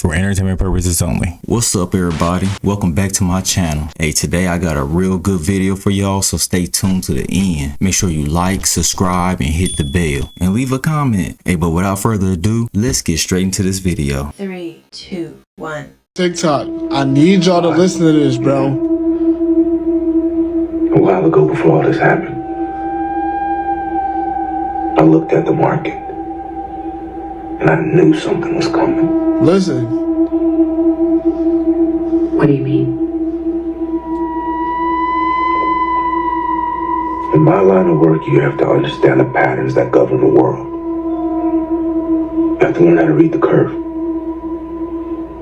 for entertainment purposes only. What's up, everybody? Welcome back to my channel. Hey, today I got a real good video for y'all, so stay tuned to the end. Make sure you like, subscribe, and hit the bell, and leave a comment. Hey, but without further ado, let's get straight into this video. 3, 2, 1. TikTok, I need y'all to listen to this, bro. A while ago, before all this happened, I looked at the market and I knew something was coming. Listen. What do you mean? In my line of work, you have to understand the patterns that govern the world. You have to learn how to read the curve.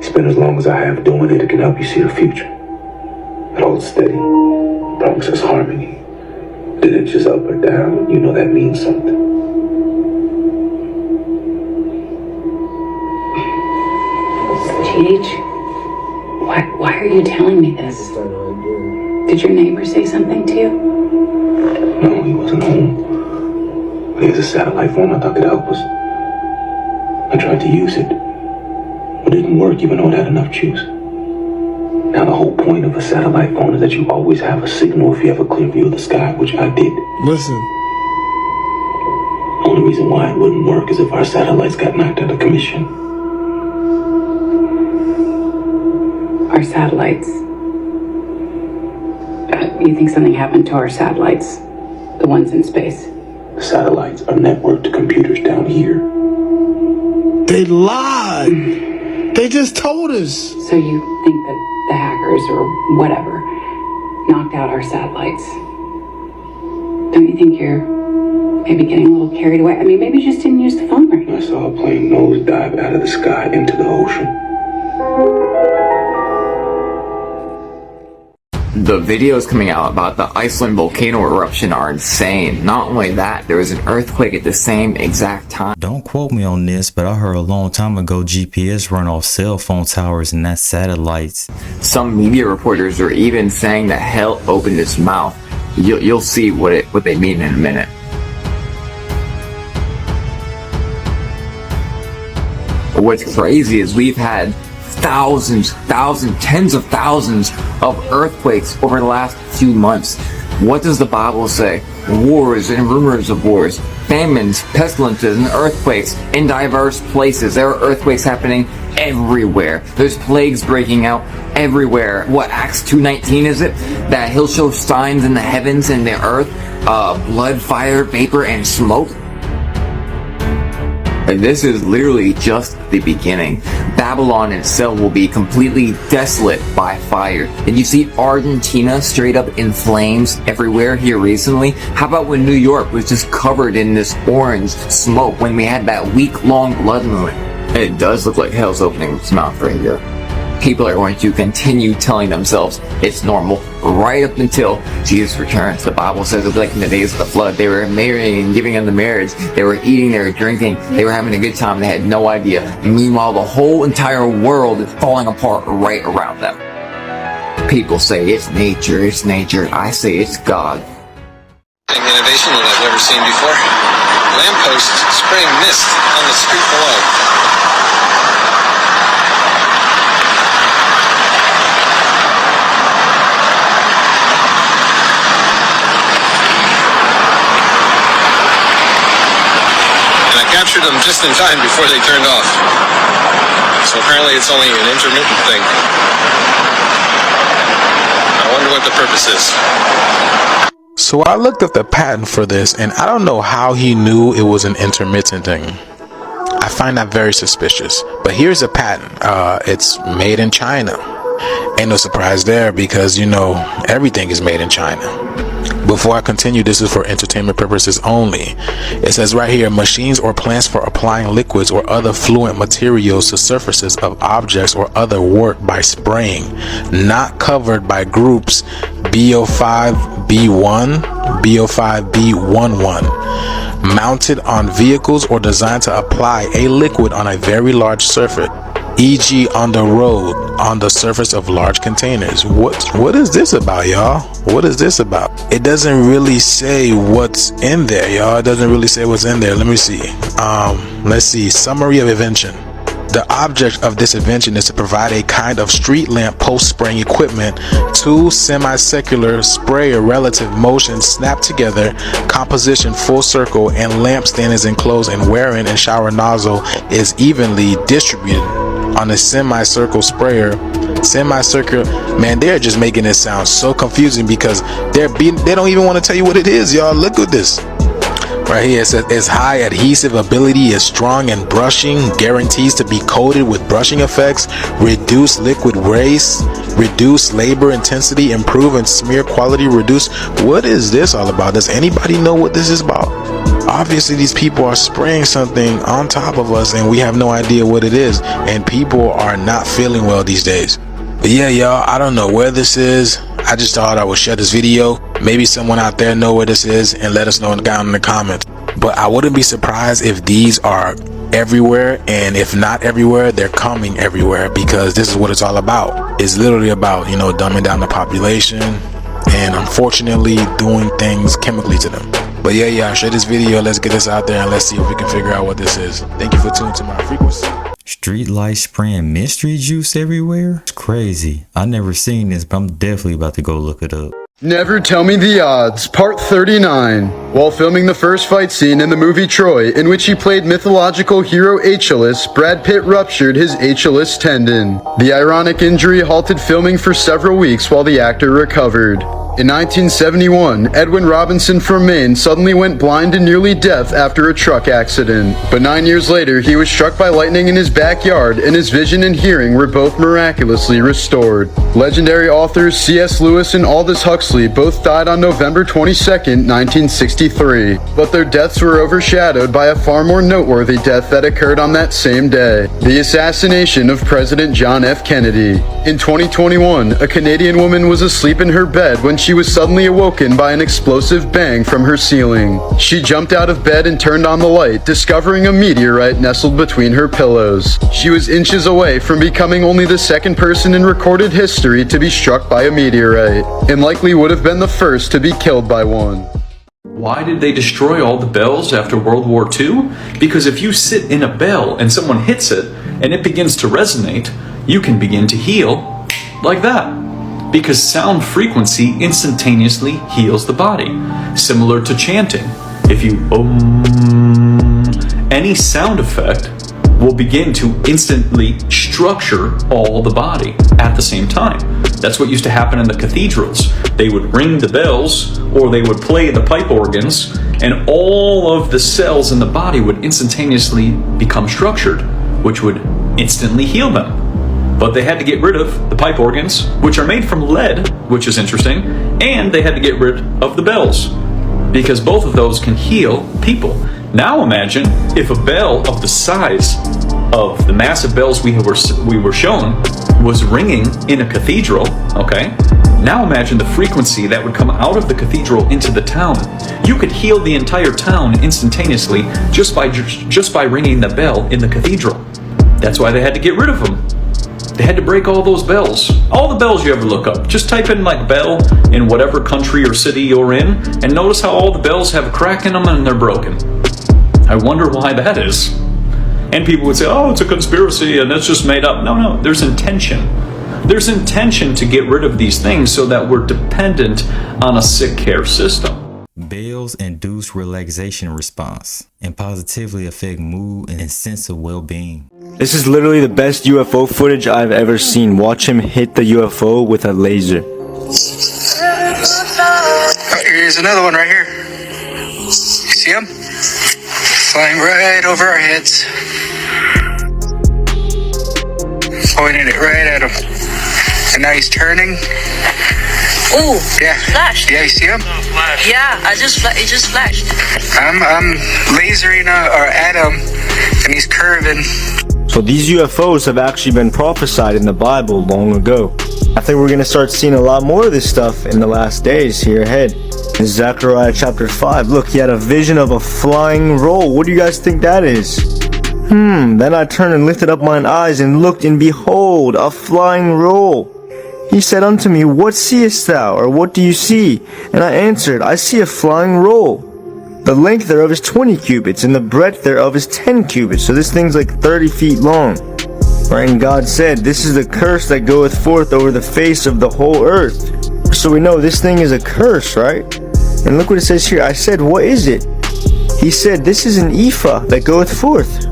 Spend as long as I have doing it, it can help you see the future. It holds steady, promises harmony. If it inches up or down, you know that means something. TH, why are you telling me this? Did your neighbor say something to you? No, he wasn't home. But he has a satellite phone. I thought could help us. I tried to use it. It didn't work even though it had enough juice. Now the whole point of a satellite phone is that you always have a signal if you have a clear view of the sky, which I did. Listen. The only reason why it wouldn't work is if our satellites got knocked out of commission. Our satellites. You think something happened to our satellites? The ones in space? The satellites are networked to computers down here. They lied. They just told us. So you think that the hackers or whatever knocked out our satellites? Don't you think you're maybe getting a little carried away? I mean, maybe you just didn't use the phone right. I saw a plane nosedive out of the sky into the ocean. The videos coming out about the Iceland volcano eruption are insane. Not only that, there was an earthquake at the same exact time. Don't quote me on this, but I heard a long time ago GPS run off cell phone towers and not satellites. Some media reporters are even saying that hell opened its mouth. You'll see what they mean in a minute. What's crazy is we've had thousands, tens of thousands of earthquakes over the last few months. What does the Bible say? Wars and rumors of wars, famines, pestilences, and earthquakes in diverse places. There are earthquakes happening everywhere. There's plagues breaking out everywhere. What, Acts 2:19 is it? That he'll show signs in the heavens and the earth, blood, fire, vapor, and smoke. And this is literally just the beginning. Babylon itself will be completely desolate by fire. Did you see Argentina straight up in flames everywhere here recently? How about when New York was just covered in this orange smoke when we had that week-long blood moon? It does look like hell's opening its mouth right here. People are going to continue telling themselves it's normal right up until Jesus returns. The Bible says it'll be like in the days of the flood. They were marrying and giving in the marriage. They were eating, they were drinking, they were having a good time. They had no idea. Meanwhile, the whole entire world is falling apart right around them. People say it's nature, it's nature. I say it's God. Innovation that I've never seen before. Lampost spraying mist on the street below. Captured them just in time before they turned off. So apparently it's only an intermittent thing. I wonder what the purpose is. So I looked up the patent for this, and I don't know how he knew it was an intermittent thing. I find that very suspicious. But here's a patent. It's made in China. Ain't no surprise there because, you know, everything is made in China. Before I continue, this is for entertainment purposes only. It says right here, machines or plants for applying liquids or other fluent materials to surfaces of objects or other work by spraying, not covered by groups B05B1, B05B11, mounted on vehicles or designed to apply a liquid on a very large surface, e.g. on the road, on the surface of large containers. What is this about, y'all? What is this about? It doesn't really say what's in there, y'all. It doesn't really say what's in there. Let me see. Let's see. Summary of invention. The object of this invention is to provide a kind of street lamp post spraying equipment. Two semicircular sprayer relative motion snap together, composition full circle, and lamp stand is enclosed and wherein and shower nozzle is evenly distributed on a semicircle sprayer. Semicircular, man, they're just making it sound so confusing because they don't even want to tell you what it is, y'all. Look at this. Right here it says its high adhesive ability is strong and brushing, guarantees to be coated with brushing effects, reduce liquid waste, reduce labor intensity, improve and smear quality, reduce. What is this all about? Does anybody know what this is about? Obviously these people are spraying something on top of us and we have no idea what it is, and people are not feeling well these days. But yeah, y'all, I don't know where this is. I just thought I would share this video. Maybe someone out there know where this is and let us know down in the comments. But I wouldn't be surprised if these are everywhere, and if not everywhere, they're coming everywhere, because this is what it's all about. It's literally about, you know, dumbing down the population and unfortunately doing things chemically to them. But yeah, y'all, share this video. Let's get this out there and let's see if we can figure out what this is. Thank you for tuning to my frequency. Street lights spraying mystery juice everywhere? It's crazy. I never seen this, but I'm definitely about to go look it up. Never Tell Me the Odds, Part 39. While filming the first fight scene in the movie Troy, in which he played mythological hero Achilles, Brad Pitt ruptured his Achilles tendon. The ironic injury halted filming for several weeks while the actor recovered. In 1971, Edwin Robinson from Maine suddenly went blind and nearly deaf after a truck accident. But 9 years later, he was struck by lightning in his backyard, and his vision and hearing were both miraculously restored. Legendary authors C.S. Lewis and Aldous Huxley both died on November 22, 1963. But their deaths were overshadowed by a far more noteworthy death that occurred on that same day: the assassination of President John F. Kennedy. In 2021, a Canadian woman was asleep in her bed when she was suddenly awoken by an explosive bang from her ceiling. She jumped out of bed and turned on the light, discovering a meteorite nestled between her pillows. She was inches away from becoming only the second person in recorded history to be struck by a meteorite, and likely would have been the first to be killed by one. Why did they destroy all the bells after World War II? Because if you sit in a bell and someone hits it and it begins to resonate, you can begin to heal like that. Because sound frequency instantaneously heals the body. Similar to chanting. If you any sound effect will begin to instantly structure all the body at the same time. That's what used to happen in the cathedrals. They would ring the bells or they would play the pipe organs, and all of the cells in the body would instantaneously become structured, which would instantly heal them. But they had to get rid of the pipe organs, which are made from lead, which is interesting, and they had to get rid of the bells, because both of those can heal people. Now imagine if a bell of the size of the massive bells we were shown was ringing in a cathedral, okay? Now imagine the frequency that would come out of the cathedral into the town. You could heal the entire town instantaneously just by ringing the bell in the cathedral. That's why they had to get rid of them. They had to break all those bells. All the bells you ever look up. Just type in like bell in whatever country or city you're in, and notice how all the bells have a crack in them and they're broken. I wonder why that is. And people would say, oh, it's a conspiracy and it's just made up. No, there's intention. There's intention to get rid of these things so that we're dependent on a sick care system. Bells induce relaxation response and positively affect mood and sense of well-being. This is literally the best UFO footage I've ever seen. Watch him hit the UFO with a laser. Oh, here's another one right here. You see him? Flying right over our heads. Pointing it right at him. And now he's turning. Ooh, yeah. Flashed. Yeah, you see him? Yeah, it just flashed. I'm lasering at him, and he's curving. So these UFOs have actually been prophesied in the Bible long ago. I think we're going to start seeing a lot more of this stuff in the last days here ahead. In Zechariah chapter 5, look, he had a vision of a flying roll. What do you guys think that is? Then I turned and lifted up mine eyes and looked, and behold, a flying roll. He said unto me, what seest thou, or what do you see? And I answered, I see a flying roll. The length thereof is 20 cubits, and the breadth thereof is 10 cubits. So this thing's like 30 feet long. Right? And God said, this is the curse that goeth forth over the face of the whole earth. So we know this thing is a curse, right? And look what it says here. I said, what is it? He said, this is an ephah that goeth forth.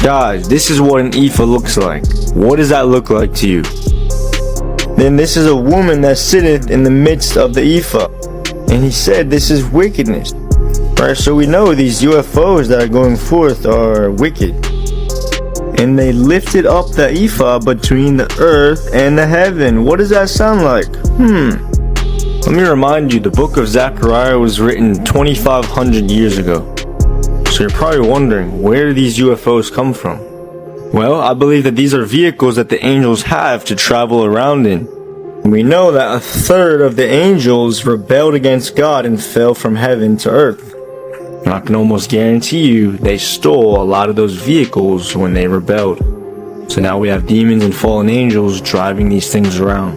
Guys, this is what an ephah looks like. What does that look like to you? Then this is a woman that sitteth in the midst of the ephah. And he said, this is wickedness. Right, so we know these UFOs that are going forth are wicked. And they lifted up the ephah between the earth and the heaven. What does that sound like? Let me remind you, the book of Zechariah was written 2,500 years ago. So you're probably wondering, where do these UFOs come from? Well, I believe that these are vehicles that the angels have to travel around in. We know that a third of the angels rebelled against God and fell from heaven to earth. And I can almost guarantee you they stole a lot of those vehicles when they rebelled. So now we have demons and fallen angels driving these things around.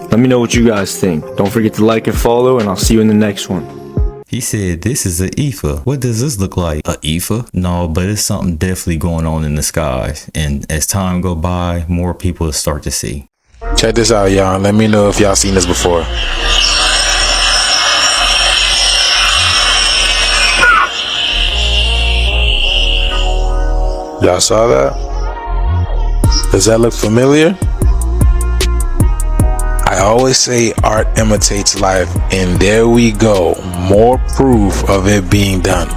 Let me know what you guys think. Don't forget to like and follow, and I'll see you in the next one. He said this is an ephah. What does this look like? A ephah? No, but it's something definitely going on in the skies. And as time go by, more people will start to see. Check this out, y'all. Let me know if y'all seen this before. Y'all saw that? Does that look familiar? I always say art imitates life, and there we go. More proof of it being done.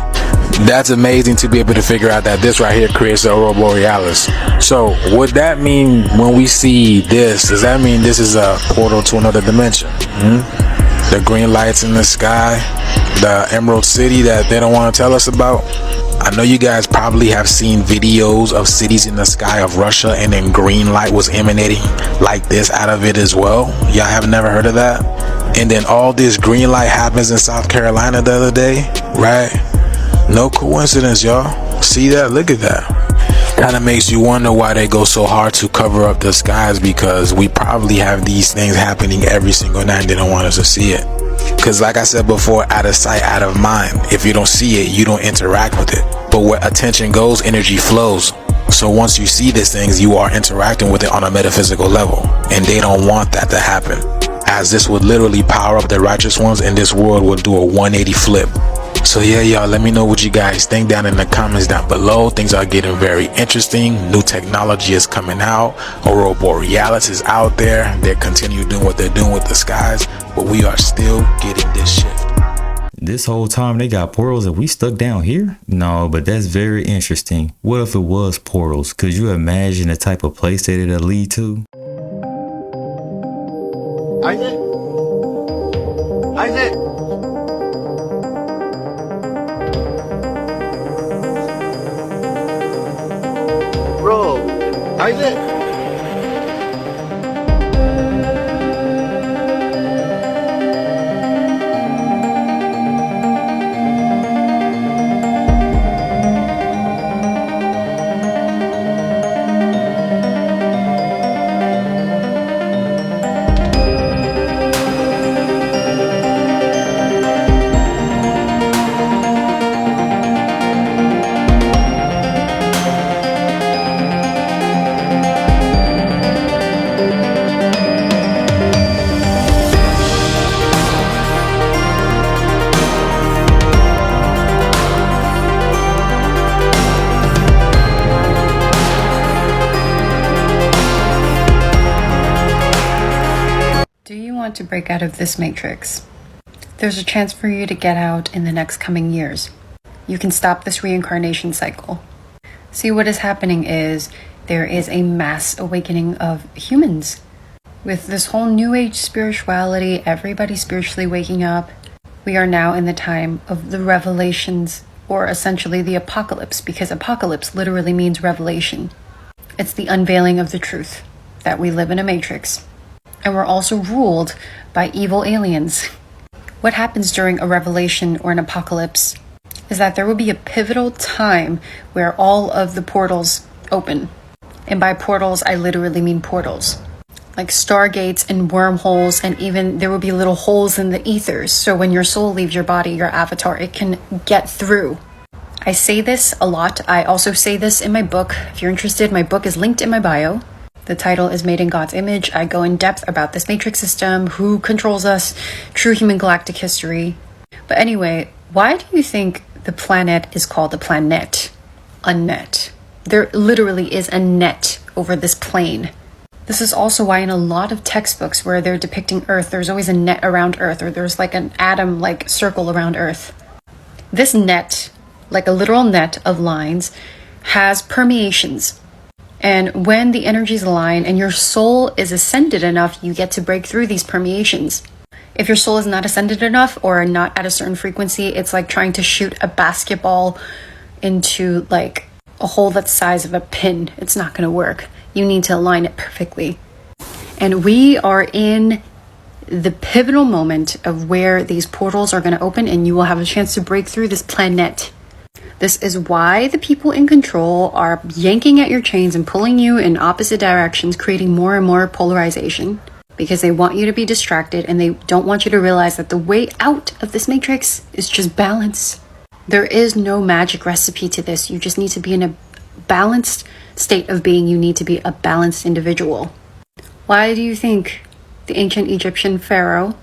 That's amazing to be able to figure out that this right here creates the aurora borealis. So would that mean when we see this, does that mean this is a portal to another dimension? The green lights in the sky, the Emerald City that they don't want to tell us about. I know you guys probably have seen videos of cities in the sky of Russia, and then green light was emanating like this out of it as well. Y'all have never heard of that? And then all this green light happens in South Carolina the other day, right? No coincidence, y'all. See that? Look at that. Kind of makes you wonder why they go so hard to cover up the skies, because we probably have these things happening every single night and they don't want us to see it. Because like I said before, out of sight, out of mind. If you don't see it, you don't interact with it. But where attention goes, energy flows. So once you see these things, you are interacting with it on a metaphysical level. And they don't want that to happen, as this would literally power up the righteous ones, and this world will do a 180 flip. So yeah, y'all, let me know what you guys think down in the comments down below. Things are getting very interesting. New technology is coming out. Aurora borealis is out there. They continue doing what they're doing with the skies, but we are still getting this shift. This whole time they got portals and we stuck down here? No, but that's very interesting. What if it was portals? Could you imagine the type of place that it'll lead to? Isaac? Bro, Isaac? To break out of this matrix. There's a chance for you to get out in the next coming years. You can stop this reincarnation cycle. See, what is happening is there is a mass awakening of humans. With this whole new age spirituality, everybody spiritually waking up, we are now in the time of the revelations, or essentially the apocalypse, because apocalypse literally means revelation. It's the unveiling of the truth, that we live in a matrix. And we're also ruled by evil aliens. What happens during a revelation or an apocalypse is that there will be a pivotal time where all of the portals open. And by portals, I literally mean portals. like stargates and wormholes, and even there will be little holes in the ethers. So when your soul leaves your body, your avatar, it can get through. I say this a lot. I also say this in my book. If you're interested, my book is linked in my bio. The title is Made in God's Image. I go in depth about this matrix system, who controls us, true human galactic history. But anyway, why do you think the planet is called a planet? A net. There literally is a net over this plane. This is also why in a lot of textbooks where they're depicting Earth, there's always a net around Earth, or there's like an atom-like circle around Earth. This net, like a literal net of lines, has permeations. And when the energies align and your soul is ascended enough, you get to break through these permeations. If your soul is not ascended enough or not at a certain frequency, it's like trying to shoot a basketball into like a hole that's the size of a pin. It's not going to work. You need to align it perfectly. And we are in the pivotal moment of where these portals are going to open and you will have a chance to break through this planet. This is why the people in control are yanking at your chains and pulling you in opposite directions, creating more and more polarization, because they want you to be distracted and they don't want you to realize that the way out of this matrix is just balance. There is no magic recipe to this. You just need to be in a balanced state of being. You need to be a balanced individual. Why do you think the ancient Egyptian pharaoh,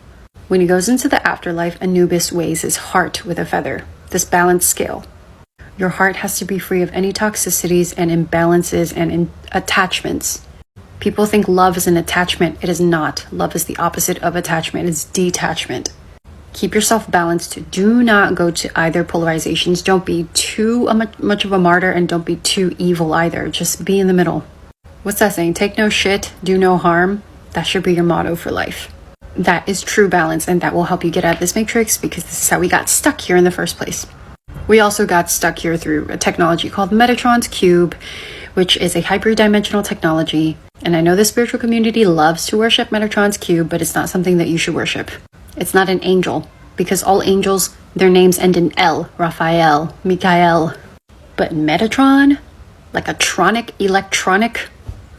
when he goes into the afterlife, Anubis weighs his heart with a feather, this balanced scale? Your heart has to be free of any toxicities and imbalances and attachments. People think love is an attachment. It is not. Love is the opposite of attachment. It's detachment. Keep yourself balanced. Do not go to either polarizations. Don't be too much of a martyr and don't be too evil either. Just be in the middle. What's that saying? Take no shit, do no harm. That should be your motto for life. That is true balance, and that will help you get out of this matrix, because this is how we got stuck here in the first place. We also got stuck here through a technology called Metatron's Cube, which is a hyperdimensional technology. And I know the spiritual community loves to worship Metatron's Cube, but it's not something that you should worship. It's not an angel, because all angels, their names end in L, Raphael, Michael. But Metatron, like a tronic, electronic,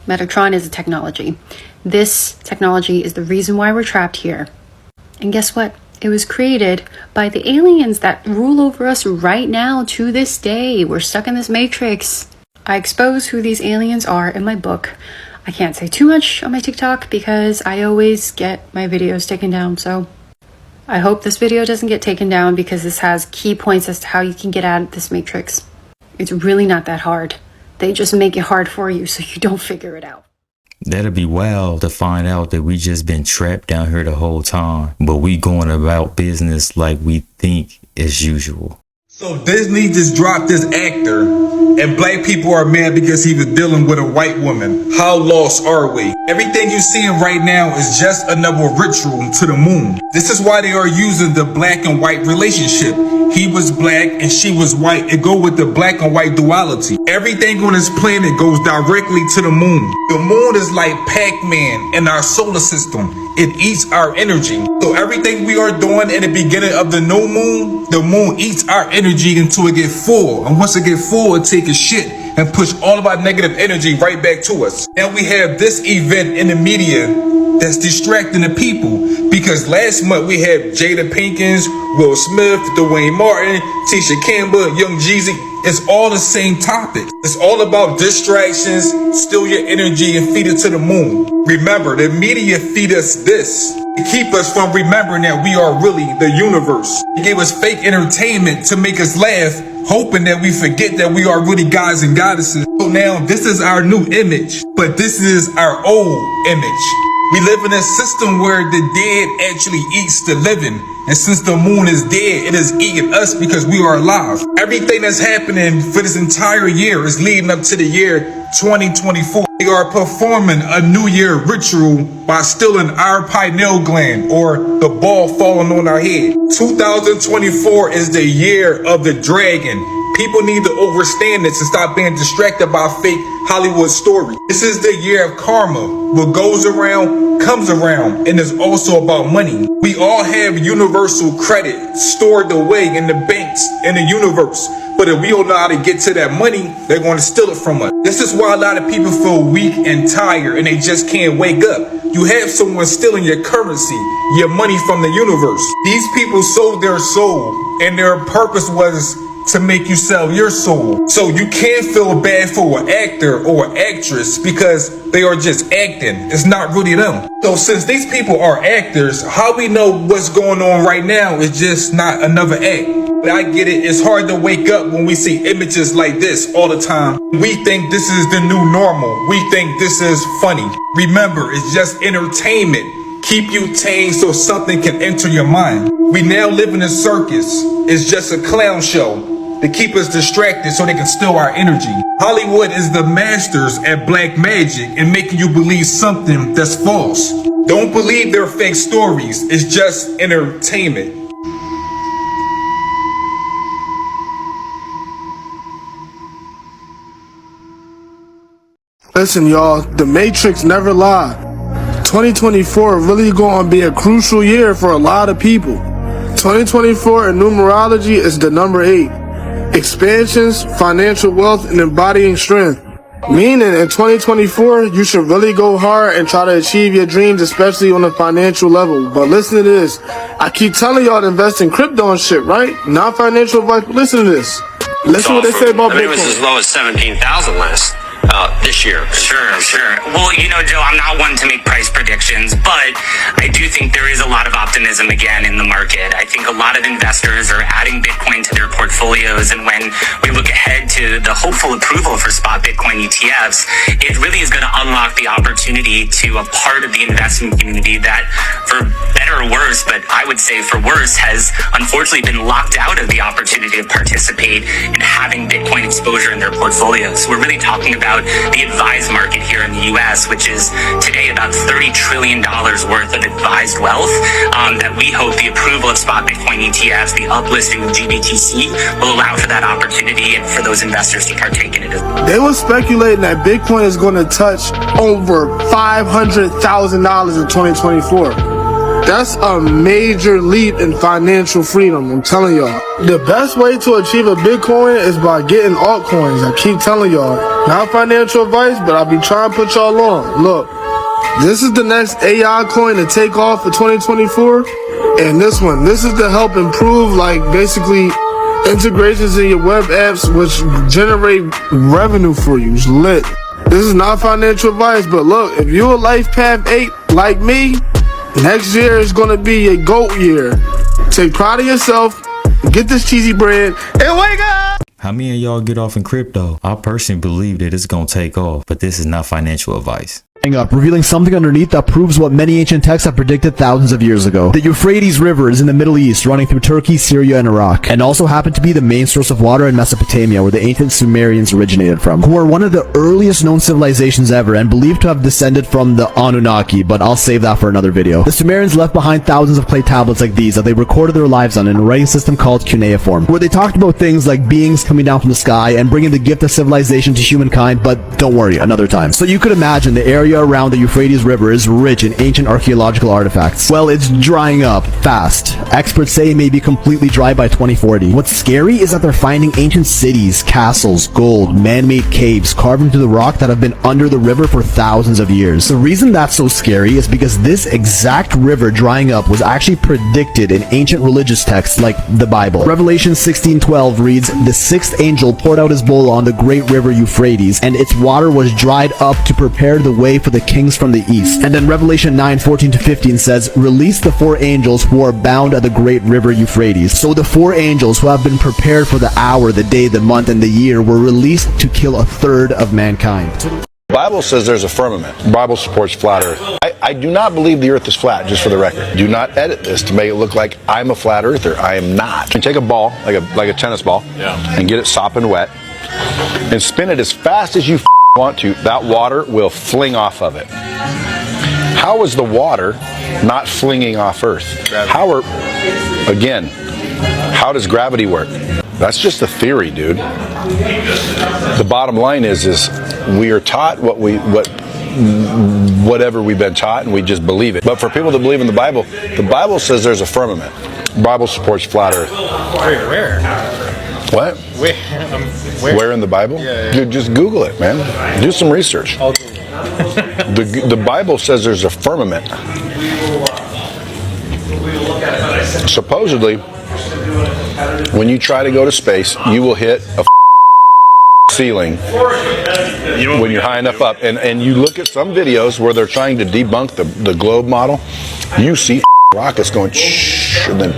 Metatron is a technology. This technology is the reason why we're trapped here. And guess what? It was created by the aliens that rule over us right now to this day. We're stuck in this matrix. I expose who these aliens are in my book. I can't say too much on my TikTok because I always get my videos taken down. So I hope this video doesn't get taken down, because this has key points as to how you can get out of this matrix. It's really not that hard. They just make it hard for you so you don't figure it out. That'll be wild to find out that we just been trapped down here the whole time, but we going about business like we think as usual. So Disney just dropped this actor, and black people are mad because he was dealing with a white woman. How lost are we? Everything you're seeing right now is just another ritual to the moon. This is why they are using the black and white relationship. He was black and she was white. It go with the black and white duality. Everything on this planet goes directly to the moon. The moon is like Pac-Man in our solar system. It eats our energy. So everything we are doing in the beginning of the new moon, the moon eats our energy until it get full. And once it get full, it take a shit and push all of our negative energy right back to us. And we have this event in the media that's distracting the people, because last month we had Jada Pinkins, Will Smith, Dwayne Martin, Tisha Campbell, Young Jeezy. It's all the same topic. It's all about distractions, steal your energy and feed it to the moon. Remember, the media feed us this to keep us from remembering that we are really the universe. They gave us fake entertainment to make us laugh, hoping that we forget that we are really gods and goddesses. So now this is our new image, but this is our old image. We live in a system where the dead actually eats the living. And since the moon is dead, it is eating us because we are alive. Everything that's happening for this entire year is leading up to the year 2024. We are performing a New Year ritual by stealing our pineal gland, or the ball falling on our head. 2024 is the year of the dragon. People need to understand this and stop being distracted by fake Hollywood stories. This is the year of karma. What goes around comes around, and it's also about money. We all have universal credit stored away in the banks in the universe. But if we don't know how to get to that money, they're going to steal it from us. This is why a lot of people feel weak and tired and they just can't wake up. You have someone stealing your currency, your money from the universe. These people sold their soul, and their purpose was to make you sell your soul. So you can't feel bad for an actor or actress because they are just acting. It's not really them. So since these people are actors, how we know what's going on right now is just not another act. But I get it, it's hard to wake up when we see images like this all the time. We think this is the new normal. We think this is funny. Remember, it's just entertainment. Keep you tame so something can enter your mind. We now live in a circus. It's just a clown show to keep us distracted so they can steal our energy. Hollywood is the masters at black magic and making you believe something that's false. Don't believe their fake stories. It's just entertainment. Listen, y'all, the Matrix never lied. 2024 really going to be a crucial year for a lot of people. 2024 in numerology is the number 8. Expansions, financial wealth, and embodying strength. Meaning in 2024, you should really go hard and try to achieve your dreams, especially on a financial level. But listen to this. I keep telling y'all to invest in crypto and shit, right? Not financial advice, but listen to this. Listen to what they say about Bitcoin. It was as low as 17,000 last this year. Sure. Well, you know, Joe, I'm not one to make price predictions, but I do think there is a lot of optimism again in the market. I think a lot of investors are adding Bitcoin to their portfolios, and when we look ahead to the hopeful approval for spot Bitcoin ETFs, it really is going to unlock the opportunity to a part of the investment community that, for better or worse, but I would say for worse, has unfortunately been locked out of the opportunity to participate in having Bitcoin exposure in their portfolios. We're really talking about the advised market here in the U.S., which is today about $30 trillion worth of advised wealth, that we hope the approval of spot Bitcoin ETFs, the uplisting of GBTC, will allow for that opportunity and for those investors to partake in it. They were speculating that Bitcoin is going to touch over $500,000 in 2024. That's a major leap in financial freedom, I'm telling y'all. The best way to achieve a Bitcoin is by getting altcoins. I keep telling y'all. Not financial advice, but I'll be trying to put y'all on. Look, this is the next AI coin to take off for 2024. And this is to help improve, like, basically integrations in your web apps, which generate revenue for you. It's lit. This is not financial advice, but look, if you're a Life Path 8 like me, next year is going to be a GOAT year. Take pride of yourself, get this cheesy bread, and wake up! How many of y'all get off in crypto? I personally believe that it's going to take off, but this is not financial advice. Up, revealing something underneath that proves what many ancient texts have predicted thousands of years ago. The Euphrates River is in the Middle East, running through Turkey, Syria, and Iraq, and also happened to be the main source of water in Mesopotamia, where the ancient Sumerians originated from, who are one of the earliest known civilizations ever and believed to have descended from the Anunnaki, but I'll save that for another video. The Sumerians left behind thousands of clay tablets like these that they recorded their lives on in a writing system called cuneiform, where they talked about things like beings coming down from the sky and bringing the gift of civilization to humankind, but don't worry, another time. So you could imagine the area around the Euphrates River is rich in ancient archaeological artifacts. Well, it's drying up fast. Experts say it may be completely dry by 2040. What's scary is that they're finding ancient cities, castles, gold, man-made caves carved into the rock that have been under the river for thousands of years. The reason that's so scary is because this exact river drying up was actually predicted in ancient religious texts like the Bible. Revelation 16:12 reads, "The sixth angel poured out his bowl on the great river Euphrates, and its water was dried up to prepare the way for the kings from the east." And then Revelation 9:14-15 says, "Release the 4 angels who are bound at the great river Euphrates." So the 4 angels who have been prepared for the hour, the day, the month, and the year were released to kill a third of mankind. The Bible says there's a firmament. The Bible supports flat earth. I do not believe the earth is flat, just for the record. Do not edit this to make it look like I'm a flat earther. I am not. And take a ball, like a tennis ball, and get it sopping wet, and spin it as fast as you want to. That water will fling off of it. How is the water not flinging off Earth? How does gravity work? That's just a theory, dude. The bottom line is we are taught whatever we've been taught, and we just believe it. But for people that believe in the Bible says there's a firmament. The Bible supports flat Earth. Very rare. What? Where in the Bible? Dude, just Google it, man. Do some research. The Bible says there's a firmament. Supposedly, when you try to go to space, you will hit a ceiling when you're high enough up. And you look at some videos where they're trying to debunk the globe model, you see rockets going and then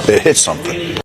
it hits something.